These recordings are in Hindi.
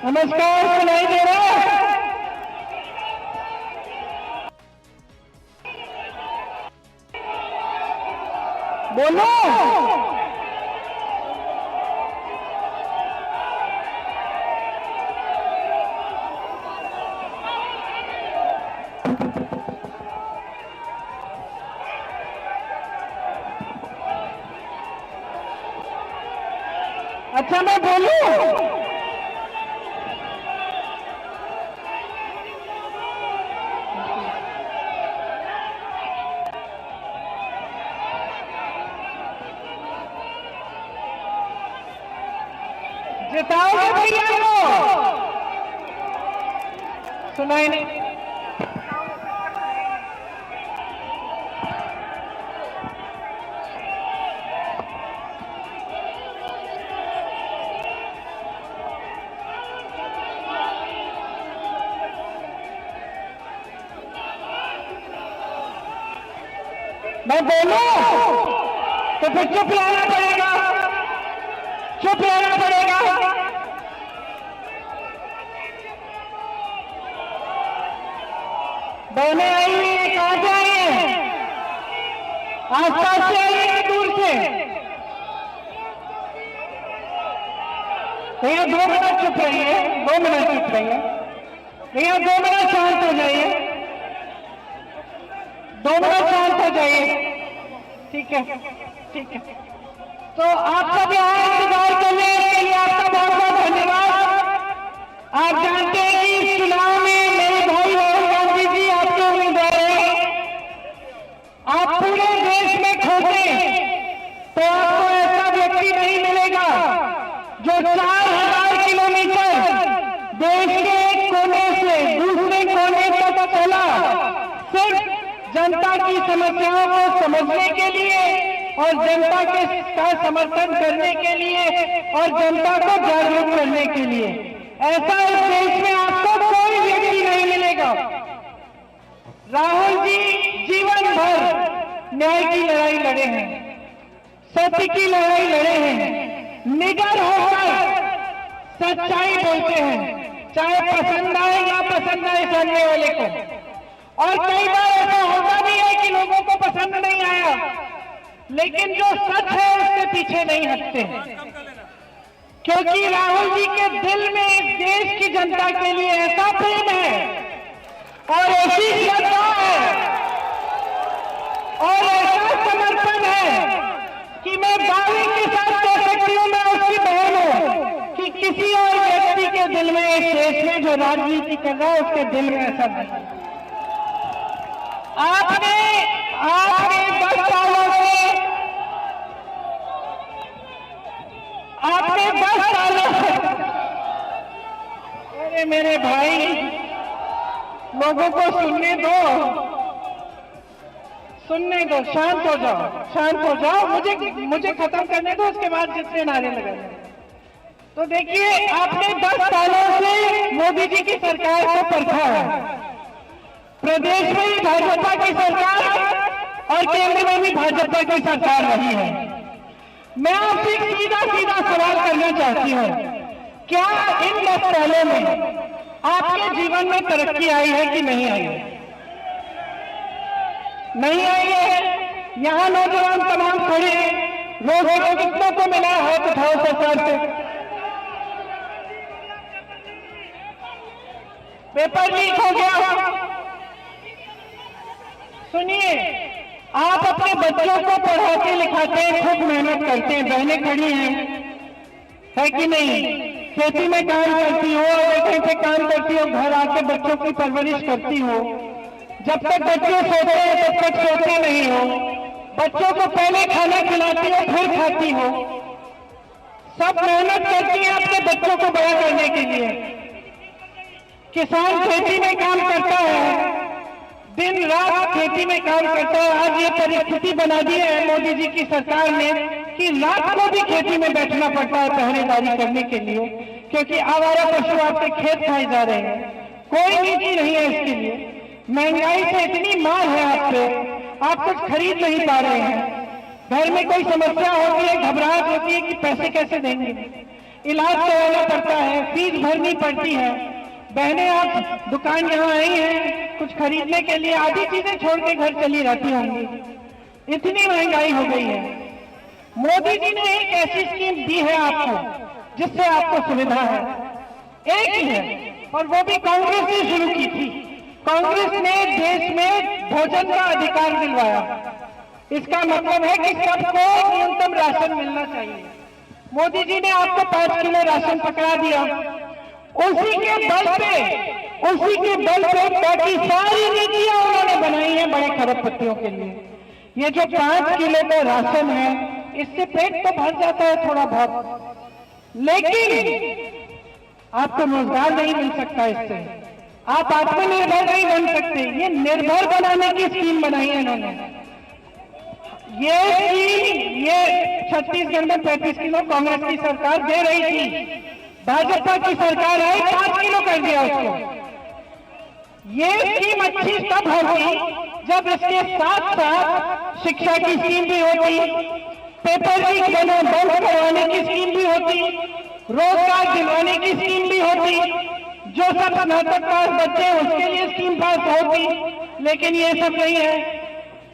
नमस्कार, सुनाई दे रहा है? बोलो। अच्छा, मैं बोलूं? जिताओगे भैया को? सुनाई नहीं। मैं बोलूं तो फिर चुप रहना पड़ेगा, चुप रहना पड़ेगा। बहनें आई हुई हैं, कहां से आई हैं? आसपास से आई हैं, दूर से? भैया 2 मिनट चुप रहिए, 2 मिनट चुप रहिए भैया, 2 मिनट शांत हो जाइए, 2 मिनट शांत हो जाइए। ठीक है, ठीक है। तो आप सब यहाँ इंतजार करने के लिए आपका बहुत बहुत धन्यवाद। आप जानते हैं कि इस चुनाव में मेरे भाई राहुल गांधी जी आपके उम्मीदवार हैं। आप पूरे देश में खोजें तो आपको ऐसा व्यक्ति नहीं मिलेगा जो 4000 किलोमीटर देश के एक कोने से दूसरे कोने तक चला, सिर्फ जनता की समस्याओं को समझने के लिए और जनता का समर्थन करने के लिए और जनता को जागरूक करने के लिए। ऐसा इस देश में आपको कोई व्यक्ति नहीं मिलेगा। राहुल जी जीवन भर न्याय की लड़ाई लड़े हैं, सत्य की लड़ाई लड़े हैं, निडर होकर सच्चाई बोलते हैं, चाहे पसंद आए या पसंद आए सामने वाले को। और कई बार ऐसा होता भी है कि लोगों को पसंद नहीं आया, लेकिन जो सच है उसके पीछे नहीं हटते हैं, क्योंकि राहुल जी के दिल में इस देश की जनता के लिए ऐसा प्रेम है और ऐसी श्रद्धा है और ऐसा समर्पण है कि मैं दावे के साथ कह सकती हूँ, मैं उसकी बहन हूँ, कि किसी और व्यक्ति के दिल में इस देश में जो राजनीति कर रहा है उसके दिल में ऐसा नहीं। आपने 10 सालों से, आपने 10 सालों से, अरे मेरे भाई लोगों को सुनने दो, सुनने दो, शांत हो जाओ, शांत हो जाओ, मुझे खत्म करने दो, उसके बाद जितने नारे लगाने। तो देखिए, आपने 10 सालों से मोदी जी की सरकार को परखा है। प्रदेश में भी भाजपा की सरकार और केंद्र में भी भाजपा की सरकार रही है। मैं आपसे एक सीधा सीधा सवाल करना चाहती हूँ, क्या इन 10 सालों में आपके जीवन में तरक्की आई है कि नहीं आई है? नहीं आई है। यहाँ नौजवान तमाम खड़े लोग कितनों को मिला है? उठाओ सरकार से। पेपर लीक हो गया। सुनिए, आप अपने बच्चों को पढ़ाते लिखाते हैं, खूब मेहनत करते हैं, बहनें खड़ी हैं, है कि नहीं? खेती में काम करती हो, कहीं पे काम करती हो, घर आके बच्चों की परवरिश करती हो। जब तक बच्चे सोते हैं तब तक सोते नहीं हो, बच्चों को पहले खाना खिलाती हो फिर खाती हो। सब मेहनत करती है अपने बच्चों को बड़ा करने के लिए। किसान खेती में काम करता है, दिन रात खेती में काम करता है। आज ये परिस्थिति बना दी है मोदी जी की सरकार ने कि रात को भी खेती में बैठना पड़ता है पहरेदारी करने के लिए। क्योंकि आवारा पशु आपके खेत खाए जा रहे हैं। कोई नीति नहीं है इसके लिए। महंगाई से इतनी मार है आप पे, आप कुछ खरीद नहीं पा रहे हैं। घर में कोई समस्या होती है, घबराहट होती है कि पैसे कैसे देंगे, इलाज करवाना पड़ता है, फीस भरनी पड़ती है। बहनें आप दुकान यहाँ आई हैं कुछ खरीदने के लिए, आधी चीजें छोड़ के घर चली रहती होंगी। इतनी महंगाई हो गई है। मोदी जी ने एक ऐसी स्कीम दी है आपको जिससे आपको सुविधा है, एक ही है, और वो भी कांग्रेस ने शुरू की थी। कांग्रेस ने देश में भोजन का अधिकार दिलवाया। इसका मतलब है कि सबको न्यूनतम राशन मिलना चाहिए। मोदी जी ने आपको 5 किलो राशन पकड़ा दिया। उसी के बल पे बाकी सारी नीतियां उन्होंने बनाई हैं बड़े खरबपतियों के लिए। ये जो 5 किलो का राशन है, इससे पेट तो भर जाता है थोड़ा बहुत, लेकिन आपको रोजगार नहीं मिल सकता इससे, आप आत्मनिर्भर नहीं बन सकते। ये निर्भर बनाने की स्कीम बनाई है इन्होंने। ये छत्तीसगढ़ में 35 किलो कांग्रेस की सरकार दे रही थी, भाजपा की सरकार आई 5 किलो कर दिया उसको। ये स्कीम अच्छी तब होगी जब इसके साथ साथ शिक्षा की स्कीम भी होती, पेपर लीक बंद करवाने की स्कीम भी होती, रोजगार दिलवाने की स्कीम भी होती, जो सब स्नातक पास बच्चे हैं उसके लिए स्कीम पास होती। लेकिन ये सब नहीं है।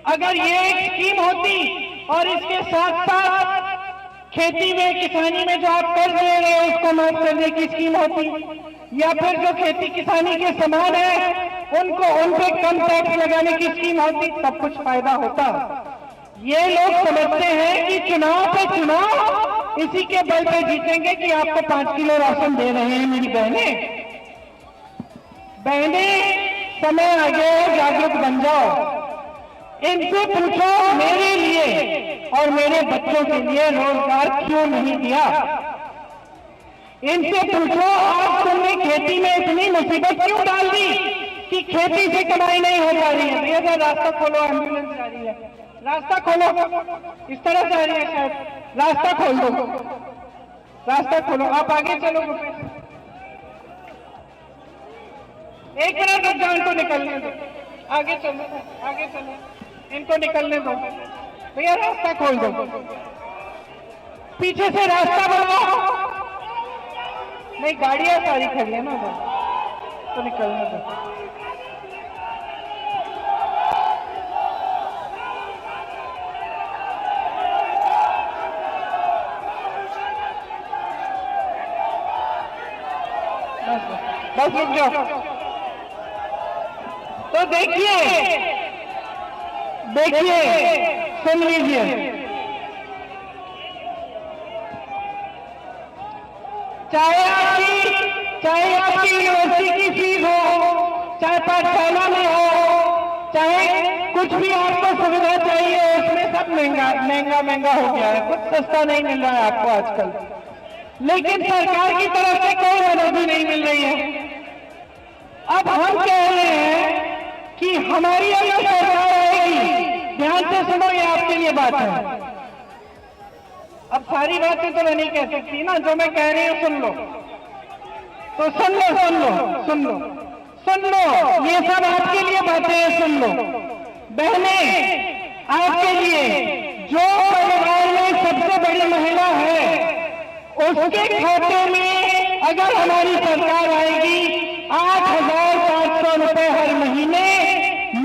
अगर ये एक स्कीम होती और इसके साथ साथ खेती में, किसानी में जो आप कर्ज ले रहे हैं उसको माफ करने की स्कीम होती, या फिर जो खेती किसानी के सामान है उन पे कम टैक्स लगाने की स्कीम होती, तब कुछ फायदा होता। ये लोग समझते हैं कि चुनाव पे चुनाव इसी के बल पे जीतेंगे कि आपको 5 किलो राशन दे रहे हैं। मेरी बहनें समय आ गया, जागरूक बन जाओ। इनसे पूछो मेरे लिए और मेरे बच्चों के लिए रोजगार क्यों नहीं दिया। इनसे पूछो आज तुमने खेती में इतनी मुसीबत क्यों डाल दी कि खेती से कमाई नहीं हो पा रही है। भैया रास्ता खोलो, एम्बुलेंस जा रही है, रास्ता खोलो, इस तरह जा रही है शायद, रास्ता खोल दो, रास्ता खोलो, आप आगे चलो। एक मिनट रुक जाओ, इनको निकलने दो, आगे चलो, आगे चलो, इनको निकलने दो भैया, रास्ता खोल दो, पीछे से रास्ता बनाओ। नहीं, गाड़ियां सारी खड़ी है ना उधर, तो निकलने दो। बस रुक जाओ। तो देखिए, सुन लीजिए, चाहे आपकी यूनिवर्सिटी की फीस हो, चाहे पाठशाला में हो, चाहे कुछ भी आपको सुविधा चाहिए, उसमें सब महंगा हो गया है। कुछ सस्ता नहीं मिल रहा है आपको आजकल। लेकिन सरकार की तरफ से कोई मदद नहीं मिल रही है। अब हम कह रहे हैं कि हमारी अगर सरकार आएगी, ध्यान से सुनो, ये आपके लिए बात है। अब सारी बातें तो मैं नहीं कह सकती ना, जो मैं कह रही हूं सुन लो, तो सुन लो, ये सब आपके लिए बातें हैं, सुन लो। बहनें, आपके लिए जो परिवार में सबसे बड़ी महिला है उसके खाते में अगर हमारी सरकार आएगी 8,500 रुपए हर महीने,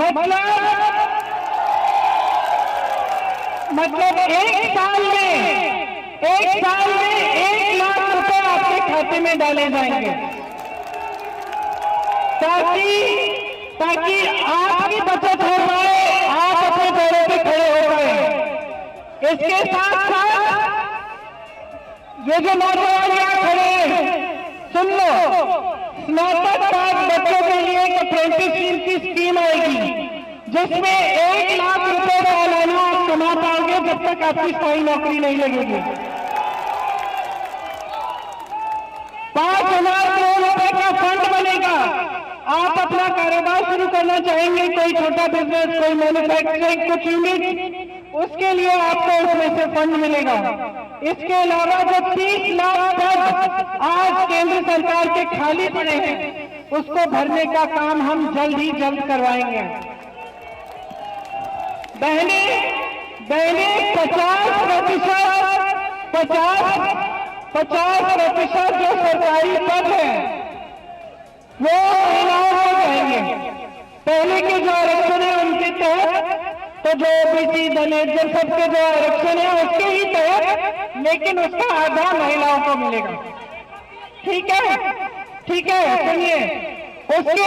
मतलब एक साल में 1 लाख रुपए आपके खाते में डाले जाएंगे, ताकि आपकी बचत हो पाए, आप अपने पैरों पे खड़े हो पाए। इसके साथ साथ ये जो नौजवान यहाँ खड़े हैं, सुन लो, स्नातक पास बच्चों के लिए एक अप्रेंटिसशिप की स्कीम आएगी, जिसमें 1 लाख रुपए सालाना आप कमा पाओगे जब तक आपकी स्थायी नौकरी नहीं लगेगी। 5,000 करोड़ रुपए का फंड बनेगा। आप अपना कारोबार शुरू करना चाहेंगे, कोई छोटा बिजनेस, कोई मैन्युफैक्चरिंग, कुछ यूनिट, उसके लिए आपको उसमें से फंड मिलेगा। इसके अलावा जो 30 लाख पद आज केंद्र सरकार के खाली पड़े हैं उसको भरने का काम हम जल्द ही जल्द करवाएंगे। बहने 50% जो सरकारी पद है वो महिलाओं को जाएंगे। पहले के जो आरक्षण है उनके तहत तो जो ओबीसी दलित जन सबके जो आरक्षण है उसके ही तहत, लेकिन उसका आधा महिलाओं को मिलेगा। ठीक है, सुनिए। उसके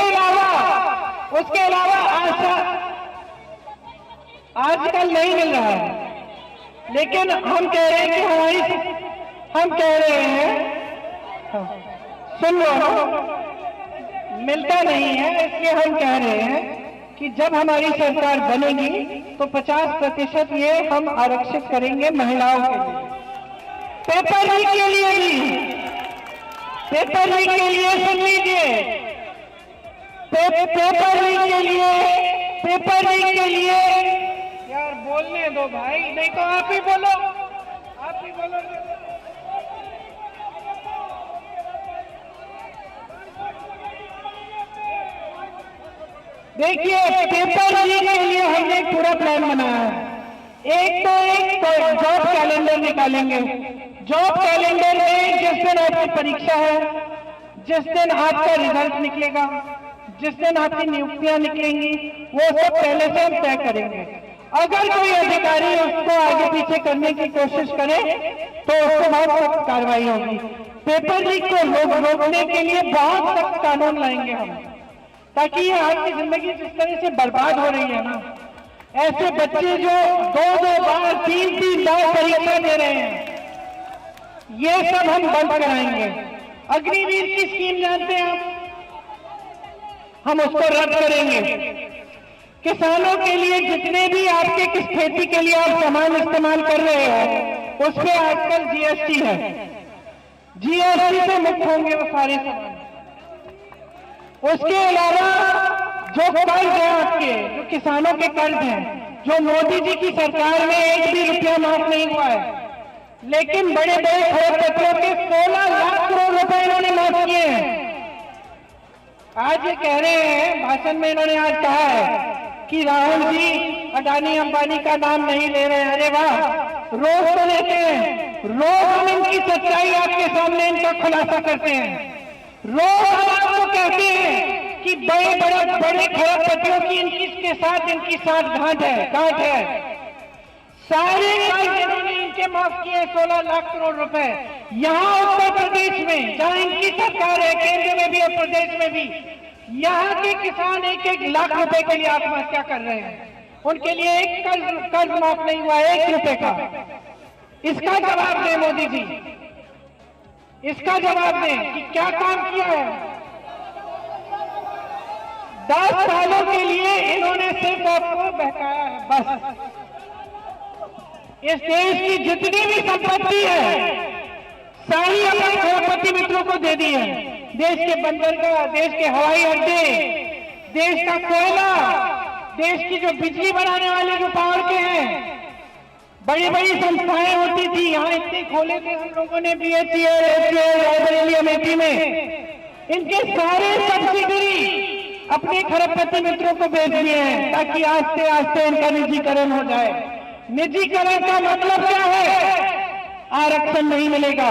अलावा आजकल नहीं मिल रहा है, लेकिन हम कह रहे हैं कि सुन लो, मिलता नहीं है, इसलिए हम कह रहे हैं कि जब हमारी सरकार बनेगी तो 50% ये हम आरक्षित करेंगे महिलाओं के लिए। पेपर लीक के लिए सुन लीजिए, पेपर लीक के लिए यार बोलने दो भाई, नहीं तो आप ही बोलो। देखिए, पेपर लीक के लिए हमने एक पूरा प्लान बनाया है। एक जॉब कैलेंडर निकालेंगे। जॉब कैलेंडर में जिस दिन आपकी परीक्षा है, जिस दिन आपका रिजल्ट निकलेगा, जिस दिन आपकी नियुक्तियां निकलेंगी, वो सब पहले से हम तय करेंगे। अगर कोई अधिकारी उसको आगे पीछे करने की कोशिश करे तो उसको बहुत सख्त कार्रवाई होगी। पेपर लीक को रोकने के लिए बहुत सख्त कानून लाएंगे हम, ताकि ये आपकी जिंदगी जिस तरह से बर्बाद हो रही है ना, ऐसे बच्चे जो 2-2 बार 3-3 बार परीक्षा दे रहे हैं, ये सब हम बंद कराएंगे। अग्निवीर की स्कीम जानते हैं हम उसको रद्द करेंगे। किसानों के लिए जितने भी आपके किस खेती के लिए आप सामान इस्तेमाल कर रहे हो उस पर आजकल जीएसटी है, जीएसटी से मुक्त होंगे वो सारे सामान। उसके अलावा जो कर्ज है आपके, जो किसानों के कर्ज हैं, जो मोदी जी की सरकार में 1 भी रुपया माफ नहीं हुआ है, लेकिन बड़े बड़े खरबपतियों के 16 लाख करोड़ रुपए इन्होंने माफ किए हैं। आज ये कह रहे हैं, भाषण में इन्होंने आज कहा है कि राहुल जी अडानी अंबानी का नाम नहीं ले रहे हैं। अरे वाह, रोज तो लेते हैं, रोज हम इनकी सच्चाई आपके सामने इनका खुलासा करते हैं। रोज हम आपको कहते हैं कि बड़े खरबपतियों की इनकी साथ गांठ है। सारे कर्ज इन्होंने इनके माफ किए 16 लाख करोड़ रुपए। यहाँ उत्तर प्रदेश में जहाँ इनकी सरकार है, केंद्र में भी और प्रदेश में भी, यहाँ के किसान 1-1 लाख रुपए के लिए आत्महत्या कर रहे हैं। उनके लिए एक कर्ज माफ नहीं हुआ 1 रुपए का। इसका जवाब दें मोदी जी, इसका जवाब दें कि क्या काम किया है। 10 सालों के लिए इन्होंने सिर्फ आपको बहकाया है बस। इस देश की जितनी भी संपत्ति है सारी अपने खरबपति मित्रों को दे दी है। देश के बंदरगाह, देश के हवाई अड्डे, देश का कोयला, देश की जो बिजली बनाने वाले जो पावर के हैं, बड़ी बड़ी संस्थाएं होती थी, यहाँ इतने खोले थे हम लोगों ने, BHEL, रायबरेली, अमेठी में, इनके सारे सब्सिडरी अपने खरबपति मित्रों को बेच दिए हैं ताकि आस्ते आस्ते इनका निजीकरण हो जाए। निजीकरण का मतलब क्या है? आरक्षण नहीं मिलेगा।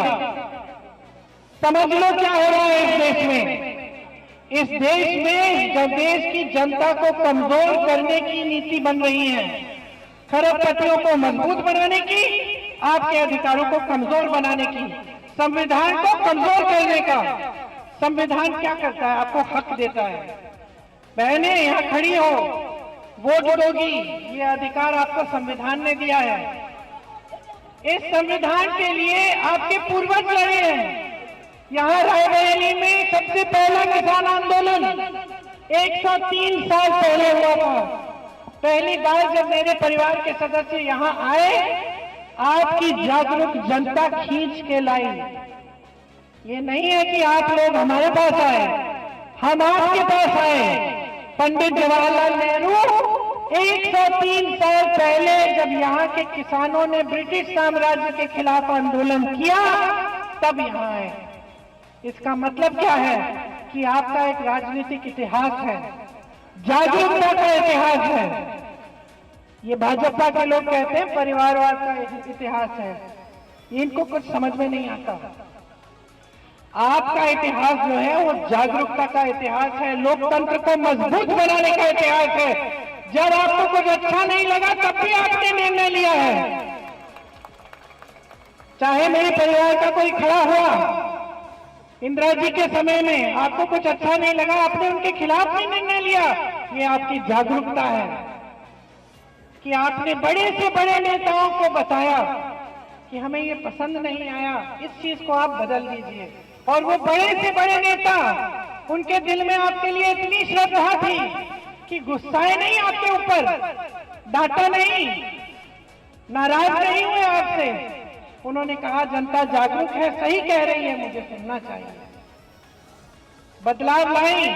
समझ लो क्या हो रहा है इस देश में। इस देश में जब देश की जनता को कमजोर करने की नीति बन रही है, खरबपतियों को मजबूत बनाने की, आपके अधिकारों को कमजोर बनाने की, संविधान को कमजोर करने का। संविधान क्या करता है? आपको हक देता है। बहनें यहाँ खड़ी हो, वोट दोगी, ये अधिकार आपको संविधान ने दिया है। इस संविधान के लिए आपके पूर्वज लड़े हैं। यहाँ रायबरेली में सबसे पहला किसान आंदोलन 103 साल पहले हुआ था। पहली बार जब मेरे परिवार के सदस्य यहाँ आए, आपकी जागरूक जनता खींच के लाई। ये नहीं है कि आप लोग हमारे पास आए, हम आपके पास आए। पंडित जवाहरलाल नेहरू 103 साल पहले जब यहाँ के किसानों ने ब्रिटिश साम्राज्य के खिलाफ आंदोलन किया तब यहाँ आए। इसका मतलब क्या है कि आपका एक राजनीतिक इतिहास है, जागरूकता का इतिहास है। ये भाजपा के लोग कहते हैं परिवारवाद का इतिहास है, इनको कुछ समझ में नहीं आता। आपका इतिहास जो है वो जागरूकता का इतिहास है, लोकतंत्र को मजबूत बनाने का इतिहास है। जब आपको कुछ अच्छा नहीं लगा तब भी आपने निर्णय लिया है। चाहे मेरे परिवार का कोई खड़ा हुआ इंदिरा जी के समय में, आपको कुछ अच्छा नहीं लगा, आपने उनके खिलाफ भी निर्णय लिया। ये आपकी जागरूकता है कि आपने बड़े से बड़े नेताओं को बताया कि हमें ये पसंद नहीं आया, इस चीज को आप बदल दीजिए। और वो बड़े से बड़े नेता, उनके दिल में आपके लिए इतनी श्रद्धा थी कि गुस्साए नहीं आपके ऊपर, डांटा नहीं, नाराज नहीं हुए आपसे। उन्होंने कहा जनता जागरूक है, सही कह रही है, मुझे सुनना चाहिए। बदलाव लाई,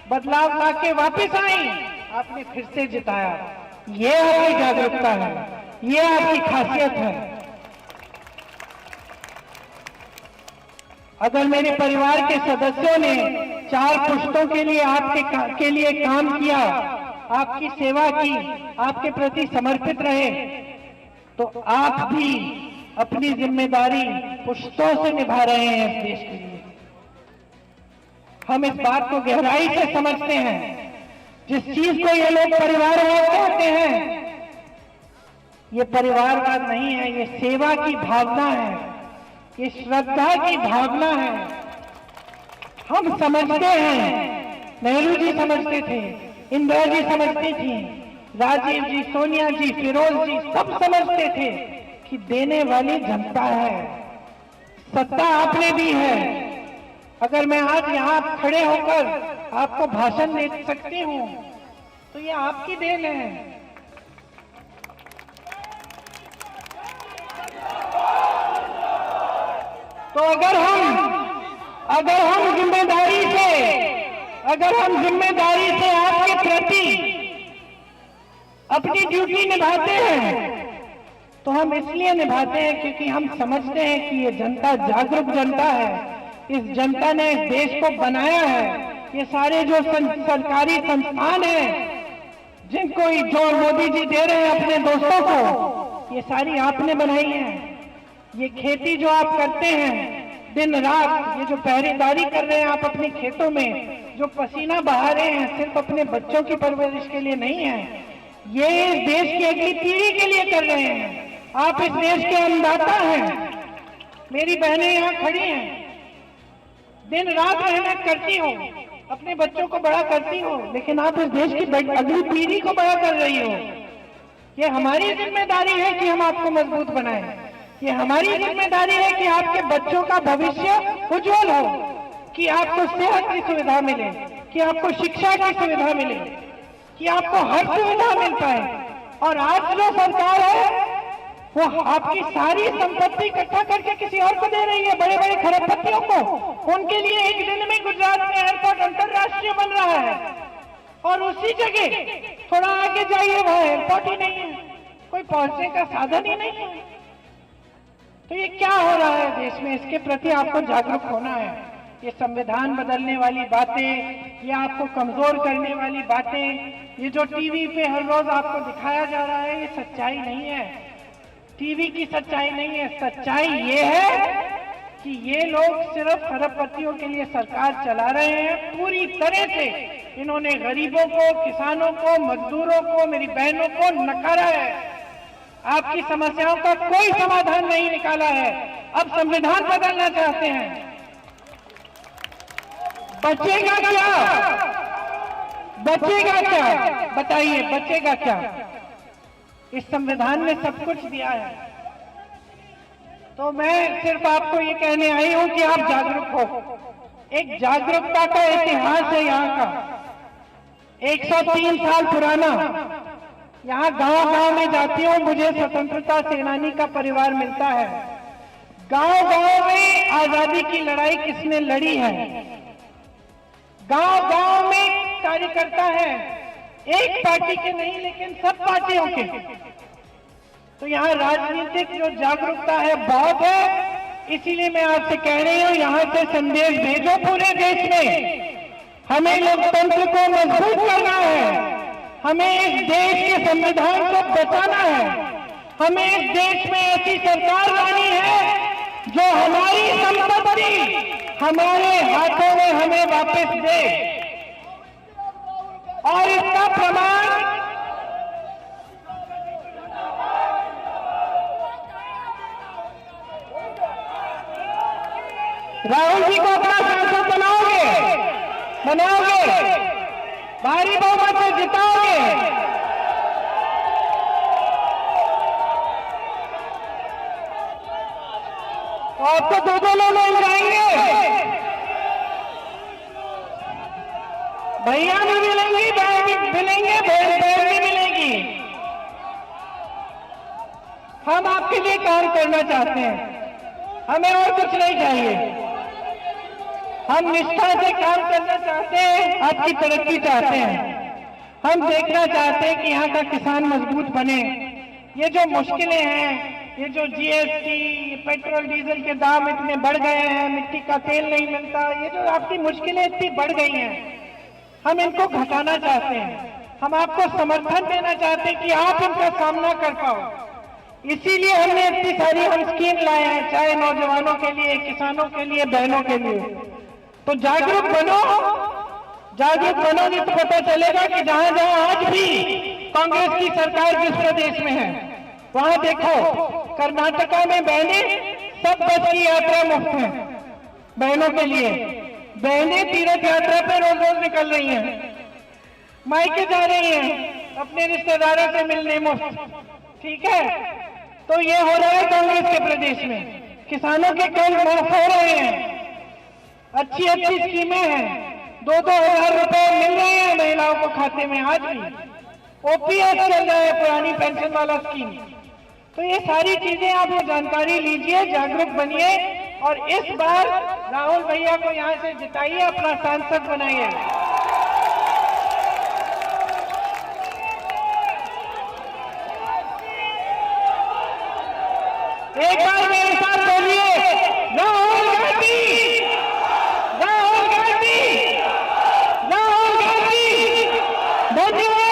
बदलाव ला के वापिस आई, आपने फिर से जिताया। ये आपकी जागरूकता है, ये आपकी खासियत है। अगर मेरे परिवार के सदस्यों ने 4 पुश्तों के लिए आपके लिए काम किया, आपकी सेवा की, आपके प्रति समर्पित रहे, तो आप भी अपनी जिम्मेदारी पुश्तों से निभा रहे हैं इस देश के लिए। हम इस बात को गहराई से समझते हैं। जिस चीज को ये लोग परिवारवाद कहते हैं, ये परिवारवाद नहीं है, ये सेवा की भावना है, ये श्रद्धा की भावना है। हम समझते हैं, नेहरू जी समझते थे, इंदिरा जी समझती थी, राजीव जी, सोनिया जी, फिरोज जी सब समझते थे कि देने वाली जनता है, सत्ता आपने दी है। अगर मैं आज यहाँ खड़े होकर आपको भाषण दे सकती हूँ तो ये आपकी देन है। तो अगर हम जिम्मेदारी से आपके प्रति अपनी ड्यूटी निभाते हैं तो हम इसलिए निभाते हैं क्योंकि हम समझते हैं कि ये जनता जागरूक जनता है। इस जनता ने इस देश को बनाया है। ये सारे जो सरकारी संस्थान हैं जिनको जो मोदी जी दे रहे हैं अपने दोस्तों को, ये सारी आपने बनाई है। ये खेती जो आप करते हैं दिन रात, ये जो पहरेदारी कर रहे हैं आप अपने खेतों में, जो पसीना बहा रहे हैं सिर्फ अपने बच्चों की परवरिश के लिए नहीं है, ये इस देश की अगली पीढ़ी के लिए कर रहे हैं। आप इस देश के अन्नदाता हैं। मेरी बहनें यहाँ खड़ी हैं, दिन रात मेहनत करती हो, अपने बच्चों को बड़ा करती हो, लेकिन आप इस देश की अगली पीढ़ी को बड़ा कर रही हो। ये हमारी जिम्मेदारी है कि हम आपको मजबूत बनाएं। ये हमारी जिम्मेदारी है कि आपके बच्चों का भविष्य उज्जवल हो, कि आपको सेहत की सुविधा मिले, कि आपको शिक्षा की सुविधा मिले, कि आपको हर सुविधा मिल पाए। और आज जो सरकार है वो आपकी सारी संपत्ति इकट्ठा करके किसी और को दे रही है, बड़े बड़े खरबपतियों को। उनके लिए एक दिन में गुजरात में एयरपोर्ट अंतरराष्ट्रीय बन रहा है और उसी जगह थोड़ा आगे जाइए वहां एयरपोर्ट ही नहीं है, कोई पहुंचने का साधन ही नहीं है। तो ये क्या हो रहा है देश में, इसके प्रति आपको जागरूक होना है। ये संविधान बदलने वाली बातें, ये आपको कमजोर करने वाली बातें, ये जो टीवी पे हर रोज आपको दिखाया जा रहा है, ये सच्चाई नहीं है। टीवी की सच्चाई नहीं है। सच्चाई ये है कि ये लोग सिर्फ खरबपतियों के लिए सरकार चला रहे हैं। पूरी तरह से इन्होंने गरीबों को, किसानों को, मजदूरों को, मेरी बहनों को नकारा है। आपकी समस्याओं का कोई समाधान नहीं निकाला है। अब संविधान बदलना चाहते हैं। बचेगा क्या? बचेगा क्या? बताइए, बचेगा क्या? इस संविधान ने सब कुछ दिया है। तो मैं सिर्फ आपको ये कहने आई हूं कि आप जागरूक हो। एक जागरूकता का इतिहास है यहाँ का, 103 साल पुराना। यहाँ गांव-गांव में जाती हूँ, मुझे स्वतंत्रता सेनानी का परिवार मिलता है। गांव-गांव में आजादी की लड़ाई किसने लड़ी है? गांव-गांव में कार्यकर्ता है एक पार्टी के नहीं लेकिन सब पार्टियों के। तो यहाँ राजनीतिक जो जागरूकता है बहुत है, इसीलिए मैं आपसे कह रही हूँ यहाँ से संदेश भेजो पूरे देश में। हमें लोकतंत्र को मजबूत करना है, हमें इस देश के संविधान को बचाना है, हमें इस देश में ऐसी सरकार लानी है जो हमारी संपत्ति हमारे हाथों में हमें वापस दे। और इसका प्रमाण राहुल जी को अपना सांसद बनाओगे, भारी बहुमत से जिताओगे। तो आपको दो लोग मिल जाएंगे, भैया भी मिलेंगी, बहन भी मिलेंगे, बहन भी मिलेगी। हम आपके लिए काम करना चाहते हैं, हमें और कुछ नहीं चाहिए। हम निष्ठा से काम करना चाहते हैं, आपकी तरक्की चाहते हैं। हम देखना चाहते हैं कि यहाँ का किसान मजबूत बने। ये जो मुश्किलें हैं, ये जो जीएसटी, पेट्रोल डीजल के दाम इतने बढ़ गए हैं, मिट्टी का तेल नहीं मिलता, ये जो आपकी मुश्किलें इतनी बढ़ गई हैं, हम इनको घटाना चाहते हैं। हम आपको समर्थन देना चाहते हैं कि आप इनका सामना कर पाओ। इसीलिए हमने इतनी सारी हम स्कीम लाए हैं, चाहे नौजवानों के लिए, किसानों के लिए, बहनों के लिए। तो जागरूक बनोगे तो पता चलेगा कि जहां जहां आज भी कांग्रेस की सरकार जिस प्रदेश में है, वहां देखो कर्नाटका में बहनें सब बस की यात्रा मुफ्त है बहनों के लिए। बहनें तीर्थ यात्रा पे रोज रोज निकल रही हैं, मायके जा रही हैं अपने रिश्तेदारों से मिलने मुफ्त। ठीक है, तो ये हो रहा है कांग्रेस के प्रदेश में। किसानों के कर्ज माफ हो रहे हैं, अच्छी अच्छी स्कीमें हैं, 2-2 हजार रुपए मिल रहे हैं महिलाओं को खाते में। आज भी ओपीएस चल रहा है, पुरानी पेंशन वाला स्कीम। तो ये सारी चीजें आप जानकारी लीजिए, जागरूक बनिए और इस बार राहुल भैया को यहाँ से जिताइए, अपना सांसद बनाइए। एक बार मेरे साथ बोलिए, राहुल गांधी, राहुल गांधी, राहुल गांधी। धन्यवाद।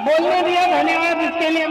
बोलने दिया, धन्यवाद इसके लिए।